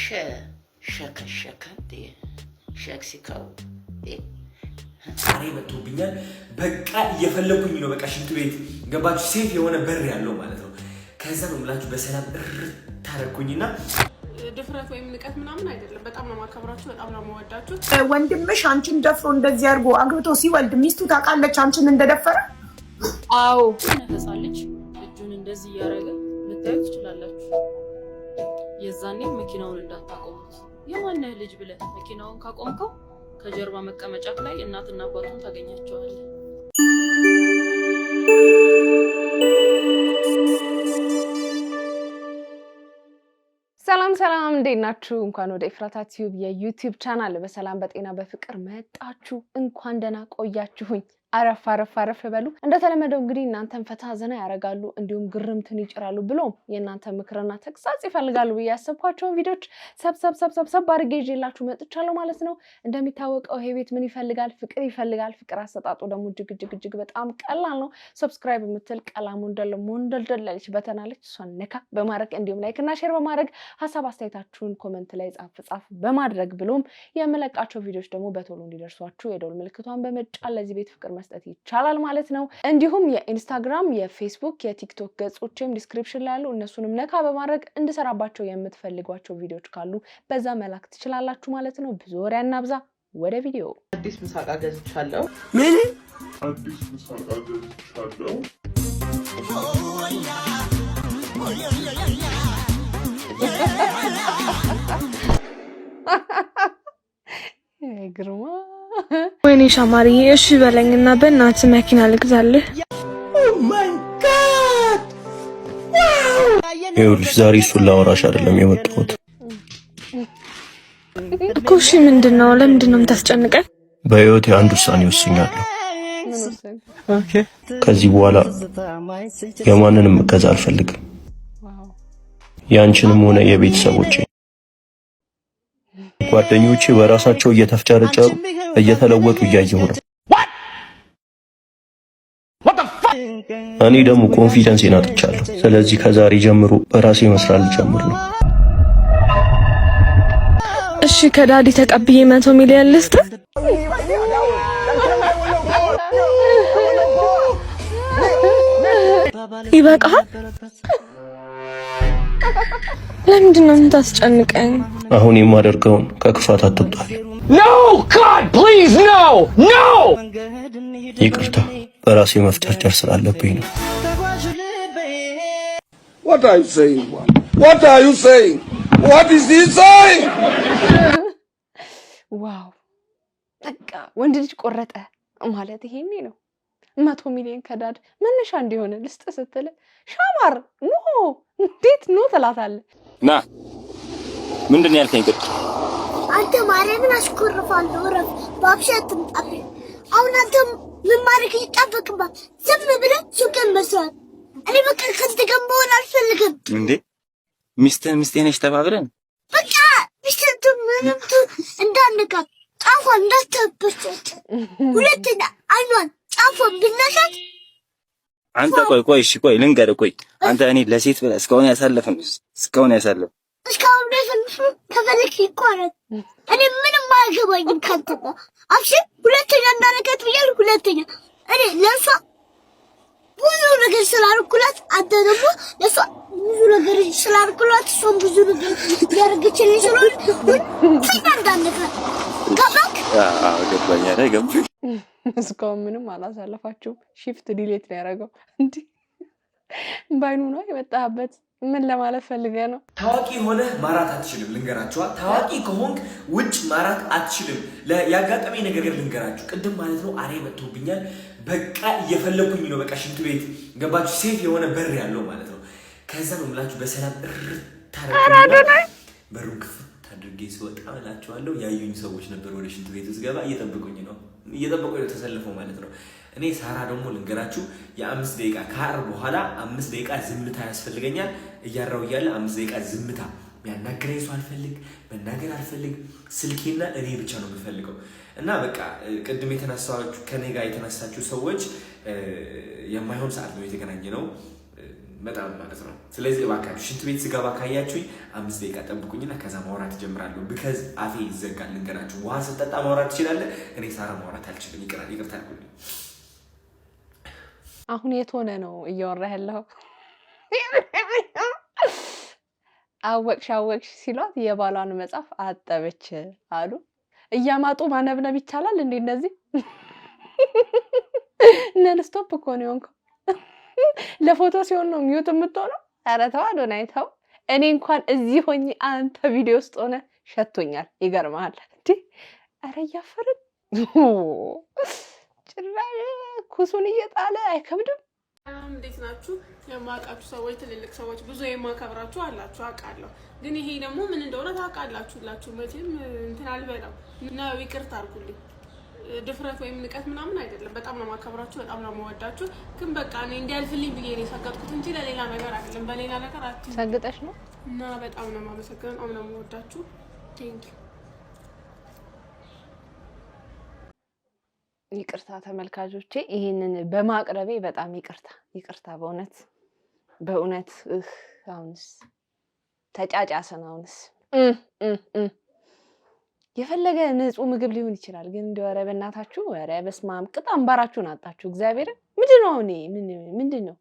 ሸከሸከ ሸክሲካው ዛሬ መጥቶብኛል። በቃ እየፈለኩኝ ነው። በቃ ሽንት ቤት ገባችሁ? ሴፍ የሆነ በር ያለው ማለት ነው። ከዛ ነው ብላችሁ በሰላም ታረኩኝና ድፍረት ወይም ንቀት ምናምን አይደለም። በጣም ነው ማከብራችሁ፣ በጣም ነው የምወዳችሁ። ወንድምሽ አንቺን ደፍሮ እንደዚህ አድርጎ አግብቶ ሲወልድ ሚስቱ ታውቃለች አንቺን እንደደፈረ? አዎ ነፈሳለች። እጁን እንደዚህ እያደረገ ልታዩ ትችላላችሁ። የዛኔ መኪናውን እንዳታቆሙት። የማንህ ልጅ ብለህ መኪናውን ካቆምከው ከጀርባ መቀመጫ ላይ እናትና አባቱን ታገኛቸዋለህ። ሰላም እንዴት ናችሁ? እንኳን ወደ ኤፍራታ ቲዩብ የዩቲዩብ ቻናል በሰላም በጤና በፍቅር መጣችሁ። እንኳን ደህና ቆያችሁኝ። አረፍ በሉ። እንደተለመደው እንግዲህ እናንተን ፈታ ዘና ያረጋሉ እንዲሁም ግርምትን ይጭራሉ ብሎም የእናንተ ምክርና ተግሳጽ ይፈልጋሉ ብዬ ያሰብኳቸውን ቪዲዮዎች ሰብሰብ አድርጌ ይዤላችሁ መጥቻለሁ ማለት ነው። እንደሚታወቀው ይሄ ቤት ምን ይፈልጋል? ፍቅር ይፈልጋል። ፍቅር አሰጣጡ ደግሞ እጅግ በጣም ቀላል ነው። ሰብስክራይብ የምትል ቀላሙ ሞንደልደል ያለች በተናለች እሷን ነካ በማድረግ እንዲሁም ላይክ እና ሼር በማድረግ ሐሳብ አስተያየታችሁን ኮሜንት ላይ ጻፍ በማድረግ ብሎም የምለቃቸው ቪዲዮዎች ደግሞ በቶሎ እንዲደርሷችሁ የደወል ምልክቷን በመጫን ለዚህ ቤት ፍቅር መስጠት ይቻላል ማለት ነው። እንዲሁም የኢንስታግራም፣ የፌስቡክ፣ የቲክቶክ ገጾችም ዲስክሪፕሽን ላይ ያሉ እነሱንም ነካ በማድረግ እንድሰራባቸው የምትፈልጓቸው ቪዲዮዎች ካሉ በዛ መላክ ትችላላችሁ ማለት ነው። ብዙ ወሬ አናብዛ፣ ወደ ቪዲዮ። አዲስ ምሳቃ ገዝቻለሁ። ምን አዲስ ምሳቃ ገዝቻለሁ? ግርማ ወይኔ ሻማሪ፣ እሺ በለኝና በእናትህ መኪና ልግዛልህ። ኦ ማይ ጋድ! ይኸውልሽ ዛሬ እሱን ላወራሽ አይደለም የመጣሁት እኮ። እሺ ምንድነው? ለምንድነው የምታስጨንቀን? በህይወቴ አንድ ውሳኔ ወስኛለሁ። ኦኬ፣ ከዚህ በኋላ የማንንም እገዛ አልፈልግም። ያንቺንም ሆነ የቤተሰቦቼ። ጓደኞቼ በራሳቸው እየተፍጨረጨሩ እየተለወጡ እያየሁ ነው። እኔ ደግሞ ኮንፊደንሴን አጥቻለሁ። ስለዚህ ከዛሬ ጀምሮ በራሴ መስራት ልጀምር ነው። እሺ ከዳዲ ተቀብዬ 100 ሚሊዮን ልስጥ? ይበቃል። ለምንድነው የምታስጨንቀኝ? አሁን የማደርገውን ከክፋት አትጣል። ኖ ጋድ ፕሊዝ ኖ ኖ። ይቅርታ፣ በራሴ መፍጨርጨር ስላለብኝ ነው። What are you saying? What are you saying? What is he saying? ዋው! በቃ ወንድ ልጅ ቆረጠ ማለት ይሄኔ ነው። 100 ሚሊዮን ከዳድ መነሻ እንዲሆነ ልስጥ ስትል ሻማር ኖ እንዴት ኖ ትላታለህ? ና ምንድን ነው ያልከኝ? ቅድ አንተ ማርያምን አስኮርፋለሁ። ረፍ ባብሸት አብ አሁን አንተ ምን ማድረግ ይጣበቅባል? ዝም ብለህ ሱቅን መስራት። እኔ በቃ ከዚህ ጋር መሆን አልፈልግም። እንዴ ሚስቴ ነሽ ተባብለን በቃ ሚስቱ ምንም እንዳንካ ጫፏን እንዳትበስጭ። ሁለተኛ አይኗን ጫፏን ብናሻት አንተ ቆይ እሺ ቆይ ልንገርህ። ቆይ አንተ እኔ ለሴት ብለህ እስካሁን ያሳለፈን እስካሁን ከፈለክ ይቋረጥ። እኔ ምንም አያገባኝም ካንተ ጋር አብሽ። ሁለተኛ እንዳነካት ብያለሁ። ሁለተኛ እኔ ለሷ ብዙ ነገር ስላልኩላት አንተ ደግሞ ለሷ ብዙ ነገር ስላልኩላት እሷም ብዙ ነገር ያደረገችልኝ ስለሆነ እንዳነካ ገባክ? ገባኝ። ገባኝ። እስካሁን ምንም አላሳለፋችሁም። ሺፍት ዲሌት ነው ያደረገው። እንዴ ባይኑ ነው የመጣበት። ምን ለማለት ፈልገህ ነው? ታዋቂ ሆነ ማራት አትችልም። ልንገራችኋ፣ ታዋቂ ከሆንክ ውጭ ማራት አትችልም። ያጋጠመኝ ነገር ልንገራችሁ። ቅድም ማለት ነው አሬ መጥቶብኛል። በቃ እየፈለኩኝ ነው። በቃ ሽንት ቤት ገባችሁ? ሴፍ የሆነ በር ያለው ማለት ነው። ከዛ ነው ብላችሁ በሰላም ታረቁና በሩን ክፍት አድርጌ ስወጣ እላችኋለሁ ያዩኝ ሰዎች ነበር። ወደ ሽንት ቤት ውስጥ ገባ እየጠበቁኝ ነው ተሰልፈው ማለት ነው። እኔ ሳራ ደግሞ ልንገራችሁ የ5 ደቂቃ ካር በኋላ 5 ደቂቃ ዝምታ ያስፈልገኛል። እያራው እያለ 5 ደቂቃ ዝምታ። ያናገረኝ ሰው አልፈልግ፣ መናገር አልፈልግ፣ ስልኬና እኔ ብቻ ነው የምፈልገው። እና በቃ ቅድም የተነሳችሁ ከኔ ጋር የተነሳችሁ ሰዎች የማይሆን ሰዓት ነው የተገናኘ ነው። በጣም ማለት ነው። ስለዚህ እባካችሁ ሽንት ቤት ስገባ ካያችሁኝ 5 ደቂቃ ጠብቁኝና ከዛ ማውራት ጀምራለሁ። ቢካዝ አፌ ይዘጋል። ልንገራችሁ፣ ውሃ ስጠጣ ማውራት ትችላለህ፣ እኔ ሳራ ማውራት አልችልም። ይቅርታ አድርጉልኝ። አሁን የት ሆነ ነው እያወራህ ያለው? አወቅሽ ሲሏት የባሏን መጽሐፍ አጠበች አሉ። እያማጡ ማነብነብ ይቻላል እንዴ? እነዚህ ነን ስቶፕ እኮ ነው የሆንከው። ለፎቶ ሲሆን ነው ሚዩት የምትሆነው። ኧረ ተው አዶናይ ተው። እኔ እንኳን እዚህ ሆኜ አንተ ቪዲዮ ውስጥ ሆነ ሸቶኛል። ይገርምሃል እንዴ? ኧረ እያፈርን ጭራሽ ኩሱን እየጣለ አይከብድም። እንዴት ናችሁ? የማውቃችሁ ሰዎች ትልልቅ ሰዎች ብዙ የማከብራችሁ አላችሁ አውቃለሁ። ግን ይሄ ደግሞ ምን እንደሆነ ታውቃላችሁ። መቼም እንትን አልበላም እና ይቅርታ አድርጉልኝ። ድፍረት ወይም ንቀት ምናምን አይደለም። በጣም ነው የማከብራችሁ፣ በጣም ነው የምወዳችሁ። ግን በቃ እኔ እንዲያልፍልኝ ብዬ ነው የሰገጥኩት እንጂ ለሌላ ነገር አይደለም። በሌላ ነገር ሰግጠሽ ነው እና በጣም ነው የማመሰግነው። በጣም ነው የምወዳችሁ። ቴንክ ዩ። ይቅርታ ተመልካቾቼ፣ ይሄንን በማቅረቤ በጣም ይቅርታ በእውነት አሁንስ ተጫጫሰን። አሁንስ የፈለገ ንጹህ ምግብ ሊሆን ይችላል፣ ግን እንደው ኧረ በእናታችሁ ኧረ በስመ አብ ቅጥ አምባራችሁን አጣችሁ። እግዚአብሔር ምንድነው ምንድነው?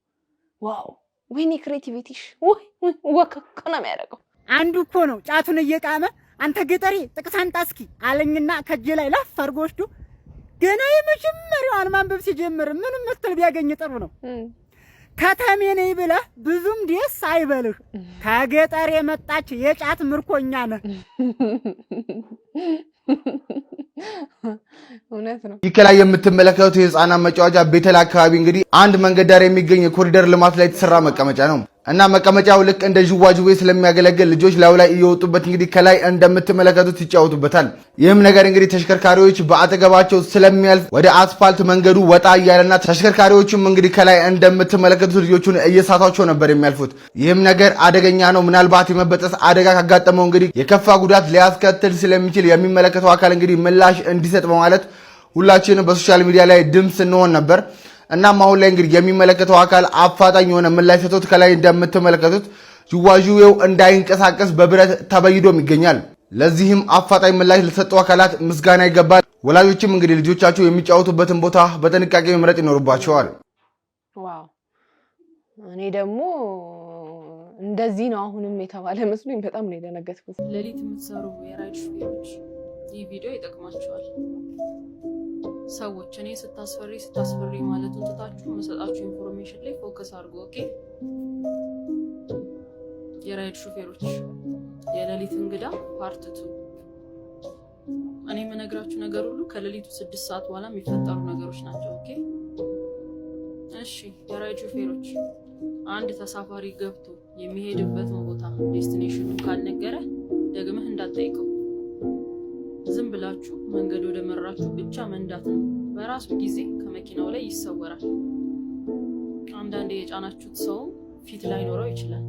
ዋው ወይኔ ክሬቲቪቲሽ ወከከ ነው የሚያደርገው። አንዱ እኮ ነው ጫቱን እየቃመ አንተ ገጠሬ ጥቅስ አንጣ እስኪ አለኝና ከጄ ላይ ላፍ አድርጎ ወስዶ ገና የመጀመሪያውን ማንበብ ሲጀምር ምንም ምትል ቢያገኝ ጥሩ ነው። ከተሜ ነኝ ብለህ ብዙም ደስ አይበልህ፣ ከገጠር የመጣች የጫት ምርኮኛ ነህ። እውነት ነው። ይህ ከላይ የምትመለከቱት የህፃናት መጫወቻ ቤተል አካባቢ እንግዲህ አንድ መንገድ ዳር የሚገኝ የኮሪደር ልማት ላይ የተሰራ መቀመጫ ነው እና መቀመጫው ልክ እንደ ዥዋዥዌ ስለሚያገለግል ልጆች ላዩ ላይ እየወጡበት እንግዲህ ከላይ እንደምትመለከቱት ይጫወቱበታል። ይህም ነገር እንግዲህ ተሽከርካሪዎች በአጠገባቸው ስለሚያልፍ ወደ አስፋልት መንገዱ ወጣ እያለና ተሽከርካሪዎችም እንግዲህ ከላይ እንደምትመለከቱት ልጆቹን እየሳቷቸው ነበር የሚያልፉት። ይህም ነገር አደገኛ ነው። ምናልባት የመበጠስ አደጋ ካጋጠመው እንግዲህ የከፋ ጉዳት ሊያስከትል ስለሚችል የሚመለከተው አካል እንግዲህ ምላሽ እንዲሰጥ በማለት ሁላችንም በሶሻል ሚዲያ ላይ ድምፅ እንሆን ነበር። እናም አሁን ላይ እንግዲህ የሚመለከተው አካል አፋጣኝ የሆነ ምላሽ ሰጥቶት ከላይ እንደምትመለከቱት ዥዋዥዌው እንዳይንቀሳቀስ በብረት ተበይዶም ይገኛል። ለዚህም አፋጣኝ ምላሽ ለሰጠው አካላት ምስጋና ይገባል። ወላጆችም እንግዲህ ልጆቻቸው የሚጫወቱበትን ቦታ በጥንቃቄ መምረጥ ይኖርባቸዋል። ዋው እኔ ደግሞ እንደዚህ ነው አሁንም የተባለ መስሎኝ በጣም ነው የደነገጥኩት። ሌሊት የምትሰሩ የራይድ ሹፌሮች ይህ ቪዲዮ ይጠቅማቸዋል። ሰዎች እኔ ስታስፈሪ ማለቱን ትታችሁ መሰጣችሁ ኢንፎርሜሽን ላይ ፎከስ አድርጎ። ኦኬ የራይድ ሹፌሮች የሌሊት እንግዳ ፓርት 2። እኔ የምነግራችሁ ነገር ሁሉ ከሌሊቱ 6 ሰዓት በኋላ የሚፈጠሩ ነገሮች ናቸው። ኦኬ እሺ የራይድ ሹፌሮች አንድ ተሳፋሪ ገብቶ የሚሄድበትን ቦታ ዴስቲኔሽኑን ካልነገረ ደግመህ እንዳትጠይቀው። ዝም ብላችሁ መንገድ ወደ መራችሁ ብቻ መንዳት ነው። በራሱ ጊዜ ከመኪናው ላይ ይሰወራል። አንዳንዴ የጫናችሁት ሰው ፊት ላይ ኖረው ይችላል።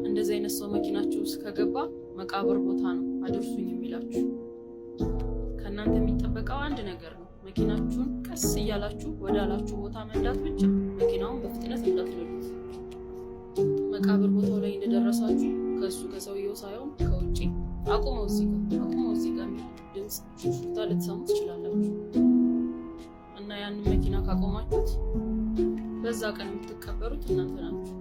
እንደዚህ አይነት ሰው መኪናችሁ ውስጥ ከገባ መቃብር ቦታ ነው አድርሱኝ የሚላችሁ። ከእናንተ የሚጠበቀው አንድ ነገር ነው። መኪናችሁን ቀስ እያላችሁ ወደ አላችሁ ቦታ መንዳት ብቻ። መኪናውን በፍጥነት እንዳትነዱት። መቃብር ቦታው ላይ እንደደረሳችሁ ከሱ ከሰውየው ሳይሆን ከውጪ አቁመው እዚህ ጋር ድምፅ ሹፍታ ልትሰሙ ትችላላችሁ። እና ያንን መኪና ካቆማችሁት በዛ ቀን የምትቀበሩት እናንተ ናችሁ።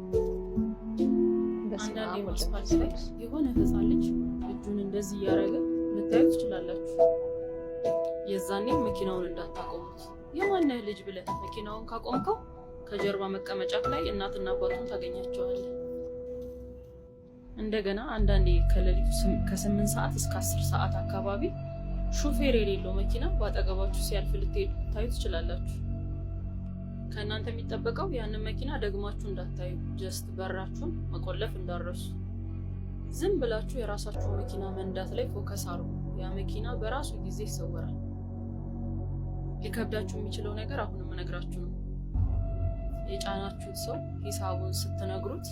አንዳንዴ አስፋልት ላይ የሆነ ህፃን ልጅ እጁን እንደዚህ እያደረገ ልታዩ ትችላላችሁ። የዛኔ መኪናውን እንዳታቆሙት። የማነህ ልጅ ብለህ መኪናውን ካቆምከው ከጀርባ መቀመጫ ላይ እናትና አባቱን ታገኛቸዋለህ። እንደገና አንዳንዴ ከሌሊቱ ከ8 ሰዓት እስከ 10 ሰዓት አካባቢ ሹፌር የሌለው መኪና ባጠገባችሁ ሲያልፍ ልታዩ ትችላላችሁ። ከእናንተ የሚጠበቀው ያንን መኪና ደግማችሁ እንዳታዩ፣ ጀስት በራችሁን መቆለፍ እንዳረሱ። ዝም ብላችሁ የራሳችሁ መኪና መንዳት ላይ ፎከስ አድርጉ። ያ መኪና በራሱ ጊዜ ይሰወራል። ሊከብዳችሁ የሚችለው ነገር አሁንም እነግራችሁ ነው። የጫናችሁት ሰው ሂሳቡን ስትነግሩት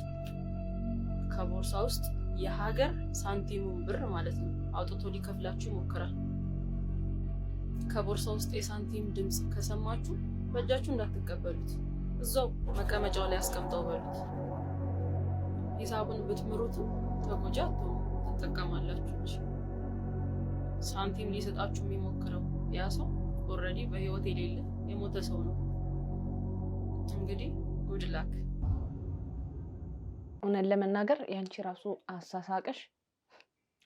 ከቦርሳ ውስጥ የሀገር ሳንቲሙን ብር ማለት ነው አውጥቶ ሊከፍላችሁ ይሞክራል። ከቦርሳ ውስጥ የሳንቲም ድምፅ ከሰማችሁ በእጃችሁ እንዳትቀበሉት፣ እዛው መቀመጫው ላይ አስቀምጠው በሉት። ሂሳቡን ብትምሩት ተጎጂ አትሆኑ፣ ትጠቀማላችሁ እንጂ። ሳንቲም ሊሰጣችሁ የሚሞክረው ያ ሰው ኦልሬዲ በህይወት የሌለ የሞተ ሰው ነው። እንግዲህ ጉድ ላክ። እውነት ለመናገር ያንቺ ራሱ አሳሳቀሽ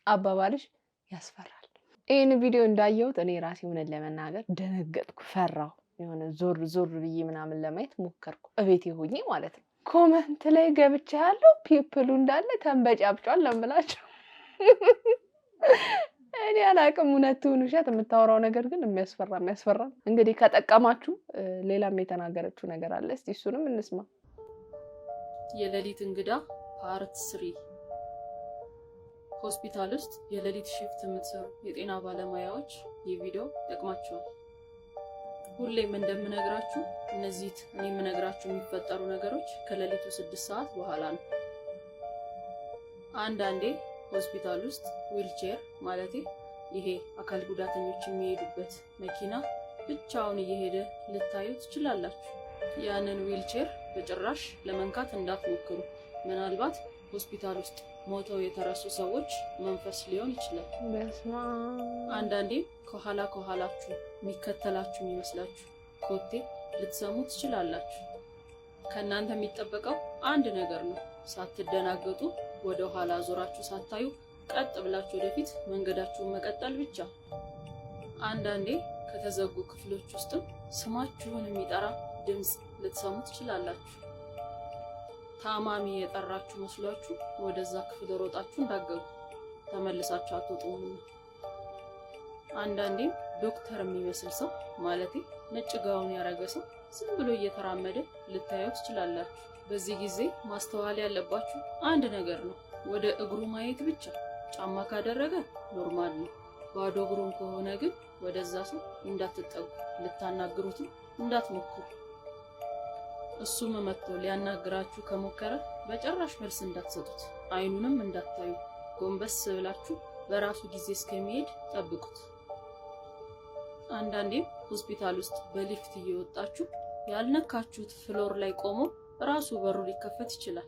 አባባልሽ ያስፈራል። ይህን ቪዲዮ እንዳየሁት እኔ ራሴ እውነት ለመናገር ደነገጥኩ፣ ፈራሁ። የሆነ ዞር ብዬ ምናምን ለማየት ሞከርኩ፣ እቤቴ ሆኜ ማለት ነው። ኮመንት ላይ ገብቻ ያለው ፒፕሉ እንዳለ ተንበጫብጫል ለምላቸው። እኔ አላቅም እውነቱን ውሸት፣ የምታወራው ነገር ግን የሚያስፈራ። እንግዲህ ከጠቀማችሁ ሌላም የተናገረችው ነገር አለ፣ እስቲ እሱንም እንስማ። የሌሊት እንግዳ ፓርት 3። ሆስፒታል ውስጥ የሌሊት ሽፍት የምትሰሩ የጤና ባለሙያዎች ይህ ቪዲዮ ይጠቅማችኋል። ሁሌም እንደምነግራችሁ እነዚህ እኔ የምነግራችሁ የሚፈጠሩ ነገሮች ከሌሊቱ 6 ሰዓት በኋላ ነው። አንዳንዴ ሆስፒታል ውስጥ ዊልቼር ማለቴ ይሄ አካል ጉዳተኞች የሚሄዱበት መኪና ብቻውን እየሄደ ልታዩ ትችላላችሁ። ያንን ዊልቼር በጭራሽ ለመንካት እንዳትሞክሩ። ምናልባት ሆስፒታል ውስጥ ሞተው የተረሱ ሰዎች መንፈስ ሊሆን ይችላል። አንዳንዴም ከኋላችሁ የሚከተላችሁ የሚመስላችሁ ኮቴ ልትሰሙ ትችላላችሁ። ከእናንተ የሚጠበቀው አንድ ነገር ነው። ሳትደናገጡ ወደ ኋላ ዞራችሁ ሳታዩ ቀጥ ብላችሁ ወደፊት መንገዳችሁን መቀጠል ብቻ። አንዳንዴ ከተዘጉ ክፍሎች ውስጥም ስማችሁን የሚጠራ ድምፅ ልትሰሙ ትችላላችሁ። ታማሚ የጠራችሁ መስሏችሁ ወደዛ ክፍል ሮጣችሁ እንዳገቡ ተመልሳችሁ አትወጡምና። አንዳንዴም ዶክተር የሚመስል ሰው ማለቴ ነጭ ጋውን ያረገ ሰው ዝም ብሎ እየተራመደ ልታዩ ትችላላችሁ። በዚህ ጊዜ ማስተዋል ያለባችሁ አንድ ነገር ነው፣ ወደ እግሩ ማየት ብቻ። ጫማ ካደረገ ኖርማል ነው። ባዶ እግሩን ከሆነ ግን ወደዛ ሰው እንዳትጠጉ፣ ልታናግሩትም እንዳትሞክሩ። እሱም መጥቶ ሊያናግራችሁ ከሞከረ በጭራሽ መልስ እንዳትሰጡት፣ አይኑንም እንዳታዩ። ጎንበስ ብላችሁ በራሱ ጊዜ እስከሚሄድ ጠብቁት። አንዳንዴም ሆስፒታል ውስጥ በሊፍት እየወጣችሁ ያልነካችሁት ፍሎር ላይ ቆሞ ራሱ በሩ ሊከፈት ይችላል።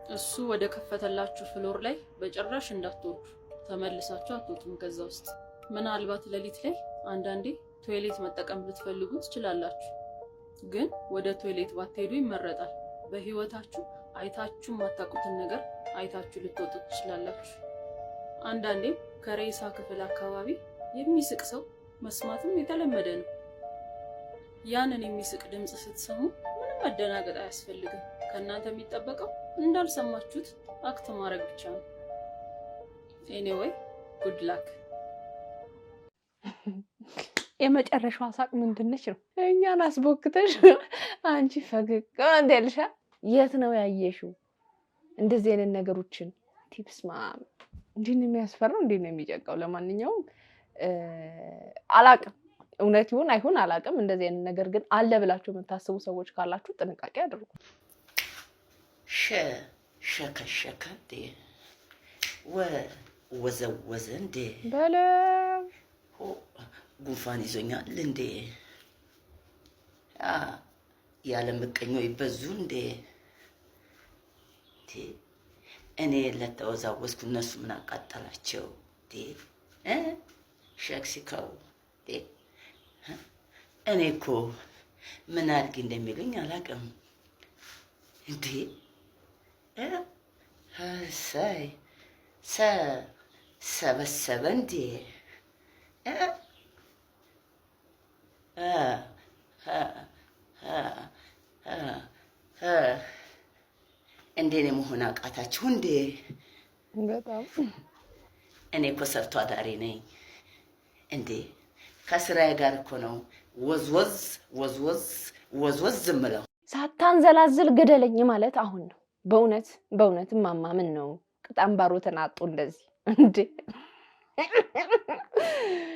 እሱ ወደ ከፈተላችሁ ፍሎር ላይ በጭራሽ እንዳትወርዱ፣ ተመልሳችሁ አትወጡም ከዛ ውስጥ። ምናልባት ሌሊት ላይ አንዳንዴ ቶይሌት መጠቀም ልትፈልጉ ትችላላችሁ። ግን ወደ ቶይሌት ባትሄዱ ይመረጣል። በህይወታችሁ አይታችሁ የማታውቁትን ነገር አይታችሁ ልትወጡ ትችላላችሁ። አንዳንዴም ከሬሳ ክፍል አካባቢ የሚስቅ ሰው መስማትም የተለመደ ነው። ያንን የሚስቅ ድምፅ ስትሰሙ ምንም መደናገጥ አያስፈልግም። ከእናንተ የሚጠበቀው እንዳልሰማችሁት አክት ማድረግ ብቻ ነው። ኤኒዌይ ጉድ ላክ። የመጨረሻው ሳቅ ምንድነች ነው? እኛን አስቦክተሽ አንቺ ፈገግ እንደልሻ። የት ነው ያየሽው እንደዚህ አይነት ነገሮችን? ቲፕስ እንዴት ነው የሚያስፈራው፣ እንዴት ነው የሚጨንቀው? ለማንኛውም አላቅም፣ እውነት ይሁን አይሁን አላቅም። እንደዚህ አይነት ነገር ግን አለ ብላችሁ የምታስቡ ሰዎች ካላችሁ ጥንቃቄ አድርጉ። ሸከሸከ እንዴ ወዘወዘ እንዴ በለ ጉንፋን ይዞኛል እንዴ? ያለ ምቀኛው ይበዙ እንዴ? እኔ ለተወዛወዝኩ እነሱ ምን አቃጠላቸው? ሸክሲካው እኔ እኮ ምን አድርጊ እንደሚሉኝ አላውቅም እንዴ? ሳይ ሰበሰበ እንዴ? እንዴኔ መሆን አቃታችሁ እንዴ? በጣም እኔ እኮ ሰርቶ አዳሪ ነኝ እንዴ? ከስራዬ ጋር እኮ ነው ወዝወዝ ዝምለው። ሳታንዘላዝል ገደለኝ ማለት አሁን ነው። በእውነት ማማ ምን ነው ቅጣምባሮ ተናጡ እንደዚህ እንዴ?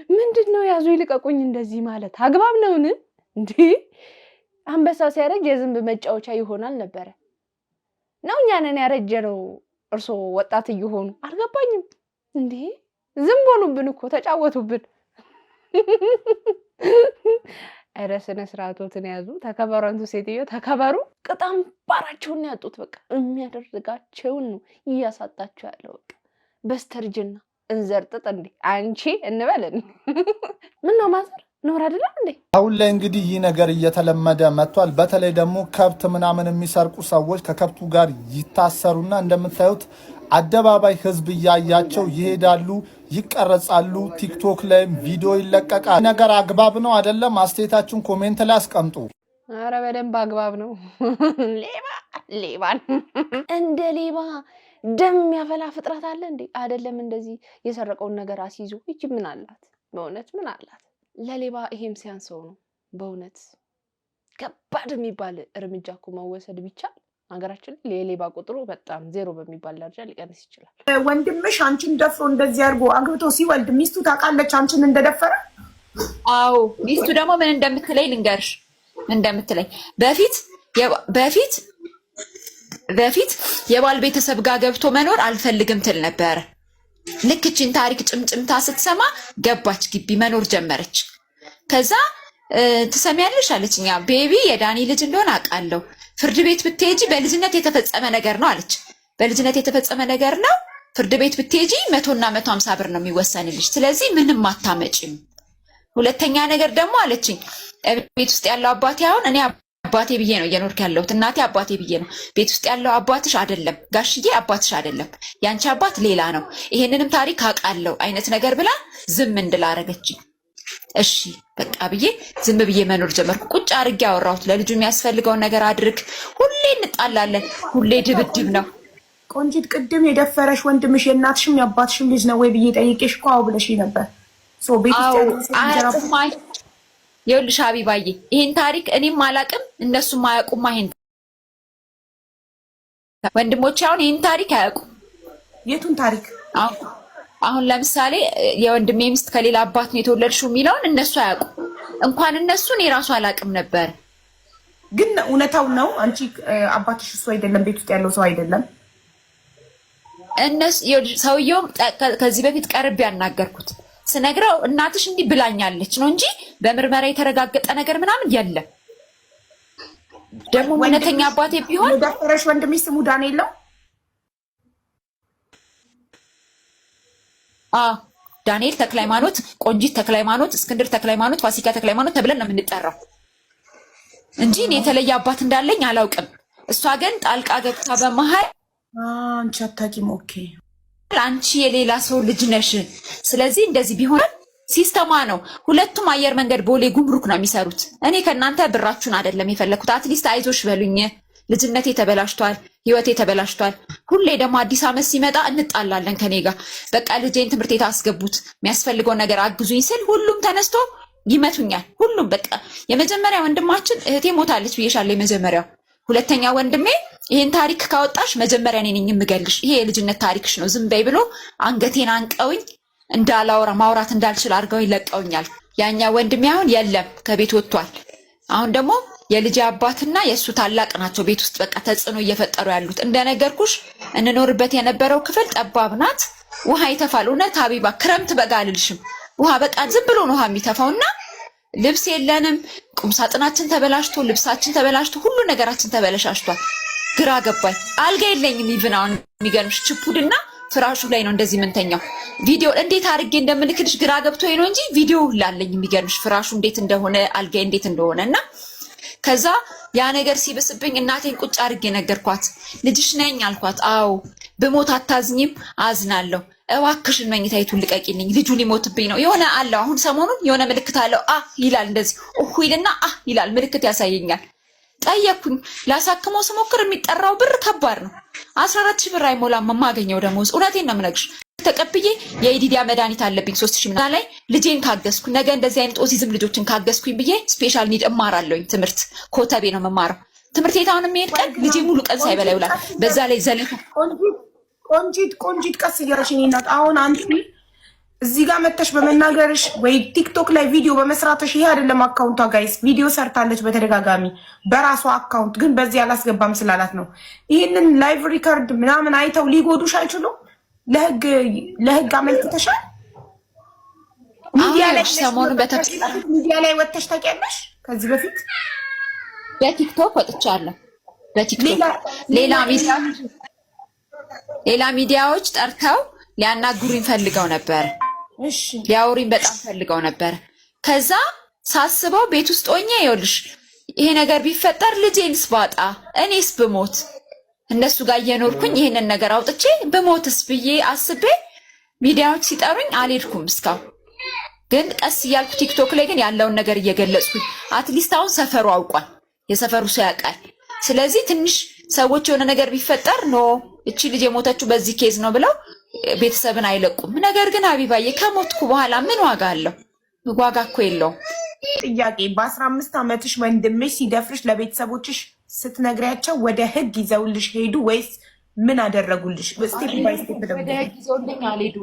ምንድነው ያዙ ይልቀቁኝ እንደዚህ ማለት አግባብ ነውን እንዴ? አንበሳ ሲያረጅ የዝንብ መጫወቻ ይሆናል ነበረ ነው? እኛ ነን ያረጀነው እርሶ ወጣት እየሆኑ አልገባኝም እንዴ? ዝም ብሉብን እኮ ተጫወቱብን። ኧረ ስነ ስርዓቶትን ያዙ። ተከበሩ፣ አንቱ ሴትዮ ተከበሩ። ቅጣም ባራቸውን ያጡት በቃ የሚያደርጋቸውን ነው እያሳጣቸው ያለው በቃ በስተርጅና እንዘርጥጥ እንዴ አንቺ እንበልን ምን ነው ማዘር ኖር አይደለም እንዴ? አሁን ላይ እንግዲህ ይህ ነገር እየተለመደ መጥቷል። በተለይ ደግሞ ከብት ምናምን የሚሰርቁ ሰዎች ከከብቱ ጋር ይታሰሩና እንደምታዩት አደባባይ ህዝብ እያያቸው ይሄዳሉ፣ ይቀረጻሉ። ቲክቶክ ላይ ቪዲዮ ይለቀቃል። ነገር አግባብ ነው አይደለም? አስተያየታችሁን ኮሜንት ላይ አስቀምጡ። አረ በደንብ አግባብ ነው። ሌባን እንደ ሌባ ደም ያፈላ ፍጥረት አለ እንዴ? አይደለም እንደዚህ የሰረቀውን ነገር አስይዞ እቺ ምን አላት? በእውነት ምን አላት? ለሌባ ይሄም ሲያንሰው ነው። በእውነት ከባድ የሚባል እርምጃ እኮ መወሰድ ቢቻል ሀገራችን ላይ የሌባ ቁጥሩ በጣም ዜሮ በሚባል ደረጃ ሊቀንስ ይችላል። ወንድምሽ አንቺን ደፍሮ እንደዚህ አድርጎ አግብቶ ሲወልድ ሚስቱ ታውቃለች አንቺን እንደደፈረ? አዎ ሚስቱ ደግሞ ምን እንደምትለኝ ልንገርሽ፣ እንደምትለኝ በፊት የባል ቤተሰብ ጋር ገብቶ መኖር አልፈልግም ትል ነበር። ልክ እቺን ታሪክ ጭምጭምታ ስትሰማ ገባች፣ ግቢ መኖር ጀመረች። ከዛ ትሰሚያለሽ አለችኛ፣ ቤቢ የዳኒ ልጅ እንደሆነ አውቃለሁ፣ ፍርድ ቤት ብትሄጂ በልጅነት የተፈጸመ ነገር ነው አለች። በልጅነት የተፈጸመ ነገር ነው፣ ፍርድ ቤት ብትሄጂ 100 እና 150 ብር ነው የሚወሰንልሽ፣ ስለዚህ ምንም አታመጪም። ሁለተኛ ነገር ደግሞ አለችኝ፣ ቤት ውስጥ ያለው አባቴ አሁን እኔ አባቴ ብዬ ነው እየኖርክ ያለሁት፣ እናቴ አባቴ ብዬ ነው። ቤት ውስጥ ያለው አባትሽ አይደለም ጋሽዬ፣ አባትሽ አይደለም፣ ያንቺ አባት ሌላ ነው፣ ይሄንንም ታሪክ አውቃለሁ አይነት ነገር ብላ ዝም እንድል አደረገችኝ። እሺ በቃ ብዬ ዝም ብዬ መኖር ጀመርኩ። ቁጭ አድርጌ አወራሁት፣ ለልጁ የሚያስፈልገውን ነገር አድርግ። ሁሌ እንጣላለን፣ ሁሌ ድብድብ ነው። ቆንጂት ቅድም የደፈረሽ ወንድምሽ የእናትሽም የአባትሽም ልጅ ነው ወይ ብዬ ጠይቄሽ እኮ አዎ ብለሽ ነበር። ይኸውልሽ ሀቢባዬ ይሄን ታሪክ እኔም አላቅም እነሱም አያውቁም። ይሄን ወንድሞቼ አሁን ይሄን ታሪክ አያውቁም። የቱን ታሪክ? አሁን ለምሳሌ የወንድሜ ሚስት ከሌላ አባት ነው የተወለድሽው የሚለውን እነሱ አያውቁም። እንኳን እነሱ እኔ ራሱ አላቅም ነበር። ግን እውነታው ነው። አንቺ አባትሽ እሱ አይደለም፣ ቤት ውስጥ ያለው ሰው አይደለም። እነሱ ሰውየው ከዚህ በፊት ቀርቤ ያናገርኩት ስነግረው እናትሽ እንዲህ ብላኛለች ነው እንጂ በምርመራ የተረጋገጠ ነገር ምናምን የለም። ደግሞ እውነተኛ አባቴ ቢሆን የደፈረሽ ወንድምሽ ስሙ ዳንኤል ነው? ዳንኤል ተክለሃይማኖት፣ ቆንጂት ተክለሃይማኖት፣ እስክንድር ተክለሃይማኖት፣ ፋሲካ ተክለሃይማኖት ተብለን ነው የምንጠራው እንጂ እኔ የተለየ አባት እንዳለኝ አላውቅም። እሷ ግን ጣልቃ ገብታ በመሀል አንቺ አታውቂም። ኦኬ አንቺ የሌላ ሰው ልጅ ነሽ፣ ስለዚህ እንደዚህ ቢሆን ሲስተማ ነው። ሁለቱም አየር መንገድ ቦሌ ጉምሩክ ነው የሚሰሩት። እኔ ከእናንተ ብራችሁን አይደለም የፈለኩት። አትሊስት አይዞሽ በሉኝ። ልጅነቴ ተበላሽቷል፣ ህይወቴ ተበላሽቷል። ሁሌ ደግሞ አዲስ ዓመት ሲመጣ እንጣላለን ከኔ ጋር። በቃ ልጄን ትምህርት ቤት አስገቡት፣ የሚያስፈልገው ነገር አግዙኝ ስል ሁሉም ተነስቶ ይመቱኛል። ሁሉም በቃ የመጀመሪያ ወንድማችን እህቴ ሞታለች ብዬሻለሁ፣ የመጀመሪያው። ሁለተኛ ወንድሜ ይሄን ታሪክ ካወጣሽ መጀመሪያ እኔ ነኝ የምገልሽ፣ ይሄ የልጅነት ታሪክሽ ነው፣ ዝም በይ ብሎ አንገቴን አንቀውኝ እንዳላወራ ማውራት እንዳልችል አድርገው ይለቀውኛል። ያኛ ወንድሜ አሁን የለም ከቤት ወጥቷል። አሁን ደግሞ የልጅ አባትና የሱ ታላቅ ናቸው ቤት ውስጥ በቃ ተጽዕኖ እየፈጠሩ ያሉት። እንደነገርኩሽ እንኖርበት የነበረው ክፍል ጠባብ ናት፣ ውሃ ይተፋል። እውነት ሀቢባ ክረምት በጋ አልልሽም፣ ውሃ በቃ ዝም ብሎ ነው ውሃ የሚተፋውና ልብስ የለንም። ቁምሳጥናችን ተበላሽቶ፣ ልብሳችን ተበላሽቶ፣ ሁሉ ነገራችን ተበላሽቷል። ግራ ገባኝ። አልጋ የለኝም። ኢቭን አሁን የሚገርምሽ ችፑድና ፍራሹ ላይ ነው እንደዚህ ምንተኛው። ቪዲዮ እንዴት አድርጌ እንደምልክልሽ ግራ ገብቶኝ ነው እንጂ ቪዲዮ ላለኝ የሚገርምሽ ፍራሹ እንዴት እንደሆነ አልጋ እንዴት እንደሆነና ከዛ ያ ነገር ሲብስብኝ እናቴን ቁጭ አድርጌ ነገርኳት። ልጅሽ ነኝ አልኳት። አዎ ብሞት አታዝኝም? አዝናለሁ። እባክሽን መኝታይቱን ልቀቂልኝ፣ ልጁ ሊሞትብኝ ነው። የሆነ አለው አሁን ሰሞኑን የሆነ ምልክት አለው። ይላል እንደዚህ ይልና ይላል ምልክት ያሳየኛል። ጠየቅኩኝ። ላሳክመው ስሞክር የሚጠራው ብር ከባድ ነው። 14,000 ብር አይሞላም የማገኘው ደሞዝ። እውነቴን ነው የምነግርሽ። ተቀብዬ የኢዲዲያ መድኃኒት አለብኝ 3,000 ምናምን ላይ ልጄን ካገዝኩ ነገ እንደዚህ አይነት ኦቲዝም ልጆችን ካገዝኩኝ ብዬ ስፔሻል ኒድ እማራለሁኝ። ትምህርት ኮተቤ ነው የምማረው። ትምህርት ቤት አሁን የሚሄድ ቀን ልጄ ሙሉ ቀን ሳይበላ ይውላል። በዛ ላይ ዘለፈ ቆንጂት ቀስ እያለሽ እኔ እናት አሁን አንቺ እዚህ ጋር መተሽ በመናገርሽ ወይ ቲክቶክ ላይ ቪዲዮ በመስራትሽ ይሄ አይደለም አካውንቷ ጋይስ። ቪዲዮ ሰርታለች በተደጋጋሚ በራሷ አካውንት፣ ግን በዚህ አላስገባም ስላላት ነው። ይህንን ላይቭ ሪከርድ ምናምን አይተው ሊጎዱሽ አይችሉም። ለህግ አመልክተሻል? ሚዲያ ላይ ወጥተሽ ታውቂያለሽ? ከዚህ በፊት በቲክቶክ ወጥቻለሁ። በቲክቶክ ሌላ ሚዲያዎች ጠርተው ሊያናግሩኝ ፈልገው ነበር። እሺ ሊያወሩኝ በጣም ፈልገው ነበር። ከዛ ሳስበው ቤት ውስጥ ሆኜ ይኸውልሽ ይሄ ነገር ቢፈጠር ልጄንስ ባጣ እኔስ ብሞት እነሱ ጋር እየኖርኩኝ ይሄንን ነገር አውጥቼ ብሞትስ ብዬ አስቤ ሚዲያዎች ሲጠሩኝ አልሄድኩም እስካሁን። ግን ቀስ እያልኩ ቲክቶክ ላይ ግን ያለውን ነገር እየገለጽኩኝ አትሊስት አሁን ሰፈሩ አውቋል፣ የሰፈሩ ሰው ያውቃል። ስለዚህ ትንሽ ሰዎች የሆነ ነገር ቢፈጠር ኖ እቺ ልጅ የሞተችው በዚህ ኬዝ ነው ብለው ቤተሰብን አይለቁም። ነገር ግን ሀቢባዬ ከሞትኩ በኋላ ምን ዋጋ አለው? ዋጋ እኮ የለውም። ጥያቄ በ15 ዓመትሽ ወንድምሽ ሲደፍርሽ ለቤተሰቦችሽ ስትነግሪያቸው ወደ ህግ ይዘውልሽ ሄዱ ወይስ ምን አደረጉልሽ? ስቴፕ ባይ ስቴፕ ደግሞ ወደ ህግ ይዘውልኝ አልሄዱ።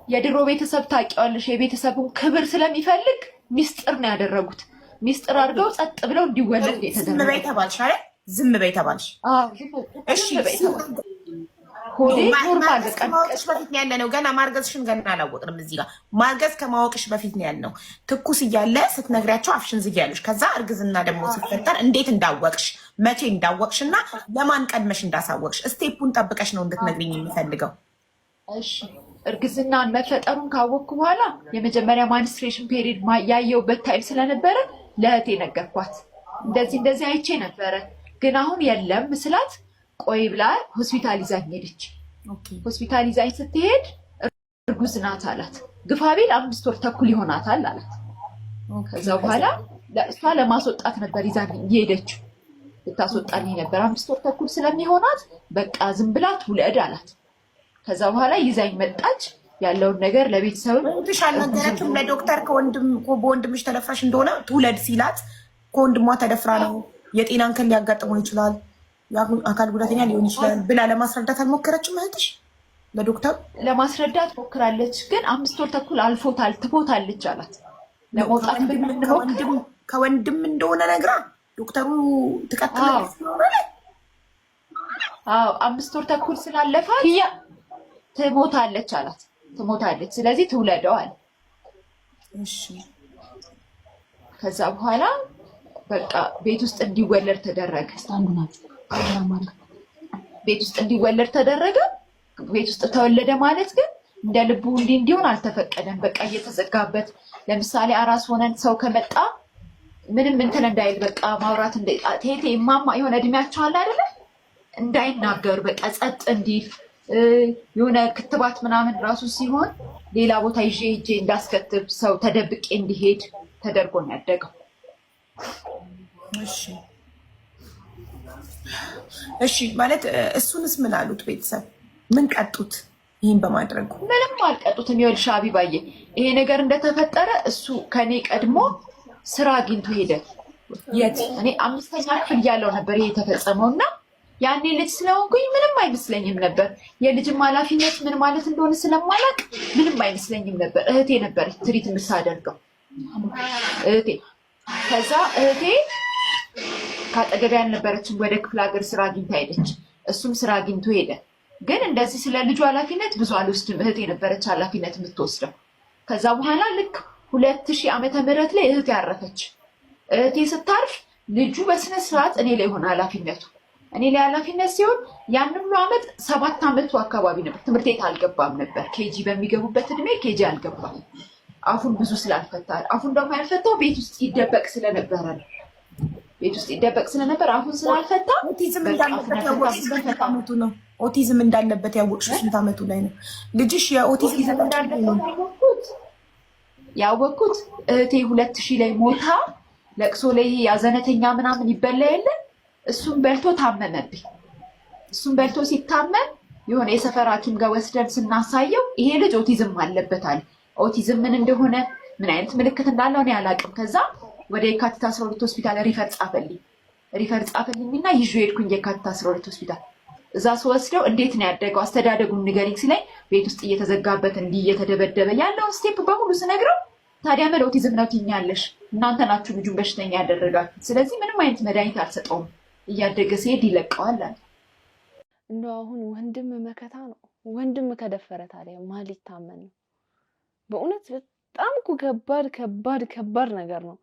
የድሮ ቤተሰብ ታውቂዋለሽ፣ የቤተሰቡን ክብር ስለሚፈልግ ሚስጥር ነው ያደረጉት። ሚስጥር አድርገው ጸጥ ብለው እንዲወለድ የተደረገ። ዝም በይ ተባልሽ አይደል? ዝም በይ ተባልሽ። እሺ ከማወቅሽ በፊት ነው ያለ ነው። ገና ማርገዝሽን ገና አላወቅንም። እዚህ ጋር ማርገዝ ከማወቅሽ በፊት ነው ያልነው። ትኩስ እያለ ስትነግሪያቸው አፍሽን ዝጊ ያሉሽ። ከዛ እርግዝና ደግሞ ሲፈጠር እንዴት እንዳወቅሽ፣ መቼ እንዳወቅሽ እና ለማን ቀድመሽ እንዳሳወቅሽ ስቴፑን ጠብቀሽ ነው እንድትነግሪኝ የሚፈልገው። እሺ እርግዝናን መፈጠሩን ካወቅኩ በኋላ የመጀመሪያ ማንስትሬሽን ፔሪድ ያየሁበት ታይም ስለነበረ ለእህቴ ነገርኳት። እንደዚህ አይቼ ነበረ ግን አሁን የለም ምስላት ቆይ ብላ ሆስፒታል ይዛኝ ሄደች። ሆስፒታል ይዛኝ ስትሄድ እርጉዝ ናት አላት። ግፋቤል 5 ወር ተኩል ይሆናታል አላት። ከዛ በኋላ እሷ ለማስወጣት ነበር ይዛኝ ሄደችው። ልታስወጣልኝ ነበር 5 ወር ተኩል ስለሚሆናት በቃ ዝም ብላ ትውለድ አላት። ከዛ በኋላ ይዛኝ መጣች። ያለውን ነገር ለቤተሰብ ትሽ አልነገረችም ለዶክተር በወንድምሽ ተደፍራሽ እንደሆነ ትውለድ ሲላት ከወንድሟ ተደፍራ ነው የጤና እንከን ሊያጋጥመው ይችላል አካል ጉዳተኛ ሊሆን ይችላል ብላ ለማስረዳት አልሞከረችም? እህትሽ ለዶክተር ለማስረዳት ሞክራለች፣ ግን 5 ወር ተኩል አልፎታል ትሞታለች አላት። ለመውጣት ከወንድም እንደሆነ ነግራ ዶክተሩ ትቀጥላለች ነው ማለት? አዎ 5 ወር ተኩል ስላለፋት ትሞታለች አላት። ትሞታለች፣ ስለዚህ ትውለደው አለ። እሺ ከዛ በኋላ በቃ ቤት ውስጥ እንዲወለድ ተደረገ። ቤት ውስጥ እንዲወለድ ተደረገ። ቤት ውስጥ ተወለደ ማለት ግን እንደ ልቡ እንዲሆን አልተፈቀደም። በቃ እየተዘጋበት ለምሳሌ አራስ ሆነን ሰው ከመጣ ምንም እንትን እንዳይል በቃ ማውራት ቴቴ ማማ የሆነ እድሜያቸው አለ አይደለ እንዳይናገሩ በቃ ጸጥ እንዲል የሆነ ክትባት ምናምን ራሱ ሲሆን ሌላ ቦታ ይዤ እንዳስከትብ ሰው ተደብቄ እንዲሄድ ተደርጎ ነው ያደገው። እሺ ማለት እሱንስ ምን አሉት ቤተሰብ? ምን ቀጡት? ይህን በማድረጉ ምንም አልቀጡትም። ይኸውልሽ አቢባዬ ይሄ ነገር እንደተፈጠረ እሱ ከኔ ቀድሞ ስራ አግኝቶ ሄደ። የት እኔ 5ኛ ክፍል እያለሁ ነበር ይሄ የተፈጸመው እና ያኔ ልጅ ስለሆንኩኝ ምንም አይመስለኝም ነበር። የልጅም ኃላፊነት ምን ማለት እንደሆነ ስለማላቅ ምንም አይመስለኝም ነበር። እህቴ ነበረች ትሪት የምታደርገው እህቴ። ከዛ እህቴ ካጠገቤ ያልነበረችም ወደ ክፍለ ሀገር ስራ አግኝታ ሄደች። እሱም ስራ አግኝቶ ሄደ። ግን እንደዚህ ስለ ልጁ ኃላፊነት ብዙ አልወስድም። እህቴ ነበረች ኃላፊነት የምትወስደው። ከዛ በኋላ ልክ 2000 ዓመተ ምህረት ላይ እህቴ አረፈች። እህቴ ስታርፍ ልጁ በስነ ስርዓት እኔ ላይ ሆነ ኃላፊነቱ። እኔ ላይ ኃላፊነት ሲሆን ያን ሁሉ ዓመት 7 ዓመቱ አካባቢ ነበር። ትምህርት ቤት አልገባም ነበር። ኬጂ በሚገቡበት እድሜ ኬጂ አልገባም። አፉን ብዙ ስላልፈታ፣ አፉን ደግሞ ያልፈታው ቤት ውስጥ ይደበቅ ስለነበረ ነው። ቤት ውስጥ ይደበቅ ስለነበር አፉን ስላልፈታ ኦቲዝም እንዳለበት ያወቅሽው ስንት ዓመቱ ነው? ኦቲዝም እንዳለበት ያወቅሽው ስንት ዓመቱ ላይ ነው? ልጅሽ የኦቲዝም እንዳለበት ያወቅኩት እህቴ 2000 ላይ ሞታ ለቅሶ ላይ ያዘነተኛ ምናምን ይበላ የለ እሱን በልቶ ታመመብኝ። እሱን በልቶ ሲታመም የሆነ የሰፈር ሐኪም ጋር ወስደን ስናሳየው ይሄ ልጅ ኦቲዝም አለበት አለ። ኦቲዝም ምን እንደሆነ ምን አይነት ምልክት እንዳለው እኔ አላውቅም። ከዛ ወደ የካቲት 12 ሆስፒታል ሪፈር ጻፈልኝና ይዤ ሄድኩኝ የካቲት 12 ሆስፒታል። እዛ ስወስደው እንዴት ነው ያደገው አስተዳደጉን ንገሪኝ ሲለኝ ቤት ውስጥ እየተዘጋበት እንዲህ እየተደበደበ ያለውን ስቴፕ በሙሉ ስነግረው ታዲያ ምን ኦቲዝም ነው ትይኛለሽ? እናንተ ናችሁ ልጁን በሽተኛ ያደረጋችሁት። ስለዚህ ምንም አይነት መድኃኒት አልሰጠውም፣ እያደገ ሲሄድ ይለቀዋል አለ። እንደው አሁን ወንድም መከታ ነው። ወንድም ከደፈረ ታዲያ ማን ሊታመን ነው? በእውነት በጣም እኮ ከባድ ነገር ነው።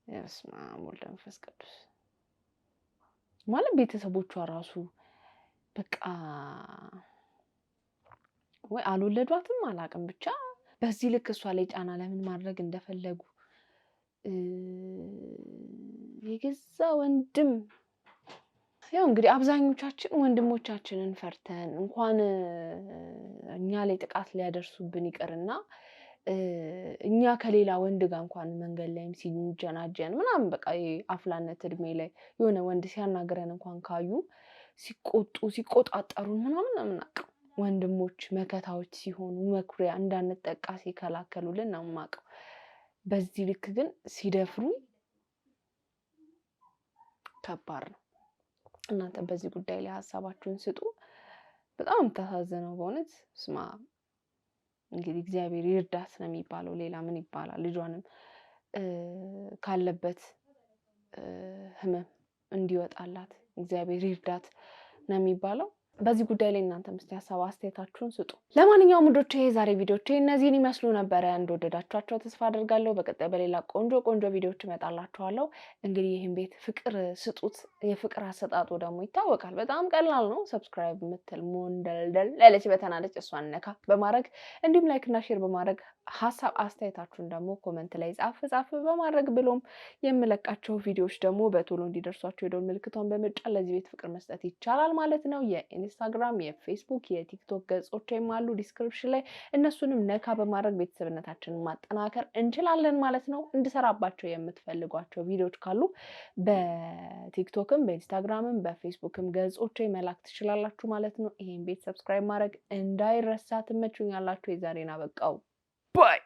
በስመ አብ ወወልድ ወመንፈስ ቅዱስ ማለት ቤተሰቦቿ ራሱ በቃ ወይ አልወለዷትም አላውቅም ብቻ በዚህ ልክ እሷ ላይ ጫና ለምን ማድረግ እንደፈለጉ የገዛ ወንድም ያው እንግዲህ አብዛኞቻችን ወንድሞቻችንን ፈርተን እንኳን እኛ ላይ ጥቃት ሊያደርሱብን ይቅርና እኛ ከሌላ ወንድ ጋር እንኳን መንገድ ላይም ሲንጀናጀን ምናምን በቃ አፍላነት እድሜ ላይ የሆነ ወንድ ሲያናግረን እንኳን ካዩ ሲቆጣጠሩን ምናምን አናውቅም። ወንድሞች መከታዎች ሲሆኑ መኩሪያ እንዳንጠቃ ሲከላከሉልን ነው የማውቀው። በዚህ ልክ ግን ሲደፍሩ ከባድ ነው። እናንተ በዚህ ጉዳይ ላይ ሀሳባችሁን ስጡ። በጣም ተሳዘነው በእውነት ስማ እንግዲህ እግዚአብሔር ይርዳት ነው የሚባለው። ሌላ ምን ይባላል? ልጇንም ካለበት ህመም እንዲወጣላት እግዚአብሔር ይርዳት ነው የሚባለው። በዚህ ጉዳይ ላይ እናንተ ምስቲ ሀሳብ አስተያየታችሁን ስጡ። ለማንኛውም ውዶቼ የዛሬ ቪዲዮቼ እነዚህን ይመስሉ ነበር። እንደወደዳችኋቸው ተስፋ አደርጋለሁ። በቀጣይ በሌላ ቆንጆ ቪዲዮዎች እመጣላችኋለሁ። እንግዲህ ይህን ቤት ፍቅር ስጡት። የፍቅር አሰጣጡ ደግሞ ይታወቃል። በጣም ቀላል ነው። ሰብስክራይብ የምትል ሞንደልደል ለለች በተናለች እሷን ነካ በማድረግ እንዲሁም ላይክ እና ሼር በማድረግ ሀሳብ አስተያየታችሁን ደግሞ ኮሜንት ላይ ጻፍ በማድረግ ብሎም የምለቃቸው ቪዲዮዎች ደግሞ በቶሎ እንዲደርሷቸው የደወል ምልክቷን በመጫን ለዚህ ቤት ፍቅር መስጠት ይቻላል ማለት ነው። የኢንስታግራም፣ የፌስቡክ፣ የቲክቶክ ገጾችም አሉ ዲስክሪፕሽን ላይ እነሱንም ነካ በማድረግ ቤተሰብነታችንን ማጠናከር እንችላለን ማለት ነው። እንድሰራባቸው የምትፈልጓቸው ቪዲዮዎች ካሉ በቲክቶክም፣ በኢንስታግራምም፣ በፌስቡክም ገጾች መላክ ትችላላችሁ ማለት ነው። ይሄን ቤት ሰብስክራይብ ማድረግ እንዳይረሳ። ትመቹኛላችሁ። የዛሬን አበቃው። Bye.